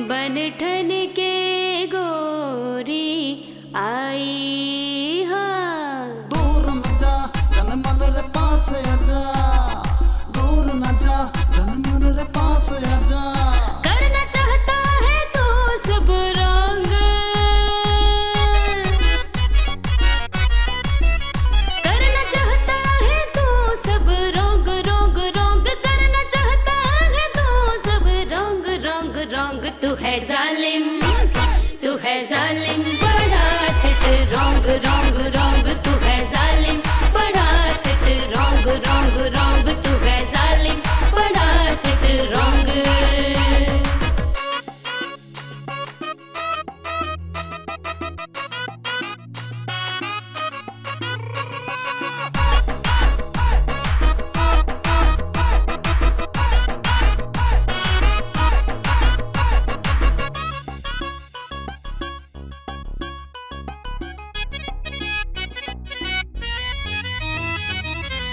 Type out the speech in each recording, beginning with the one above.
बन ठन के गोरी आई हाँ। दूर न जा जन मन रे पास आजा, दूर न जा जन मन रे पास आजा। करना चाहता है तो सब रंग, करना चाहता है तो सब रंग रंग रंग, करना चाहता है तो सब रंग रंग रंग। तू है जालिम, तू है जालिम बड़ा सिट रंग रंग रंग। तू है जालिम बड़ा सिट रंग रंग रंग। तू है जालिम बड़ा सिट रंग।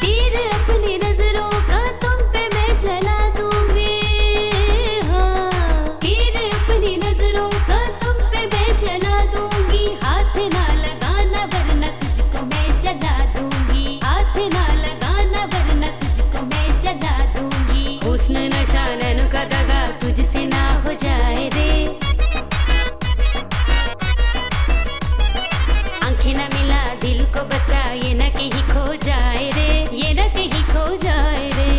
तीर अपनी नजरों का तुम पे मैं चला दूंगी, हाँ। तीर अपनी नजरों का तुम पे मैं चला दूंगी। हाथ ना लगाना वरना तुझको मैं जला दूंगी। हाथ ना लगाना वरना तुझको मैं जला दूंगी। हुस्न नशा नैनो का दगा तुझसे ना हो जाए रे। आंखें ना मिला दिल को बचा ये ना कहीं खो जाए रे, ये ना कहीं खो जाए रे।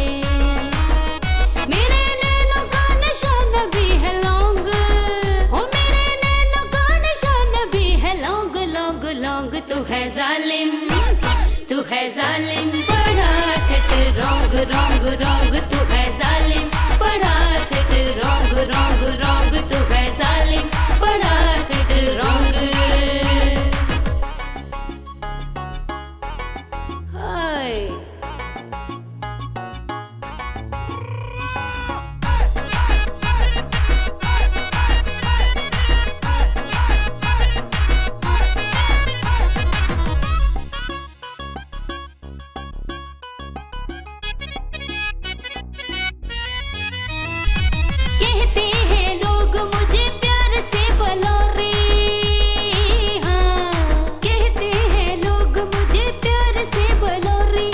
मेरे नैनों का निशाना भी है लौंग, ओ मेरे नैनों का निशाना भी है लौंग लौंग लौंग। तू है जालिम, तू है जालिम बड़ा सिट रंग रंग रंग। तू है जालिम बड़ा सिट रंग रंग रंग। तू है जालिम बड़ा सिट रंग। हाय कहते हैं लोग मुझे प्यार से बलौरी, हाँ। कहते हैं लोग मुझे प्यार से बलौरी।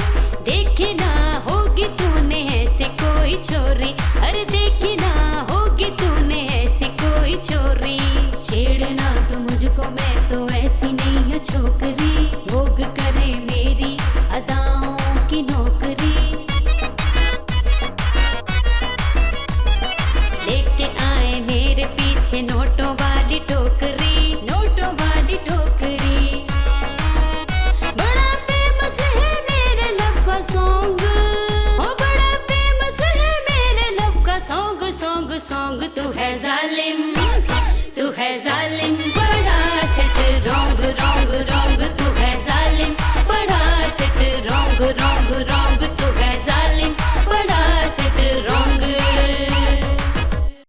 देखी ना होगी तूने ऐसे कोई छोरी, अरे देखी ना होगी तूने ऐसी कोई छोरी। छेड़ना तो मुझको मैं तो ऐसी नहीं है छोकरी। भोग करे मेरी अदाओं की नौकरी। लेके आए मेरे पीछे नोटों वाली टोकरी, नोटों वाली टोकरी। बड़ा फेमस है मेरे लव का सॉन्ग, ओ बड़ा फेमस है मेरे लव का सॉन्ग सॉन्ग सॉन्ग। तू है जालिम,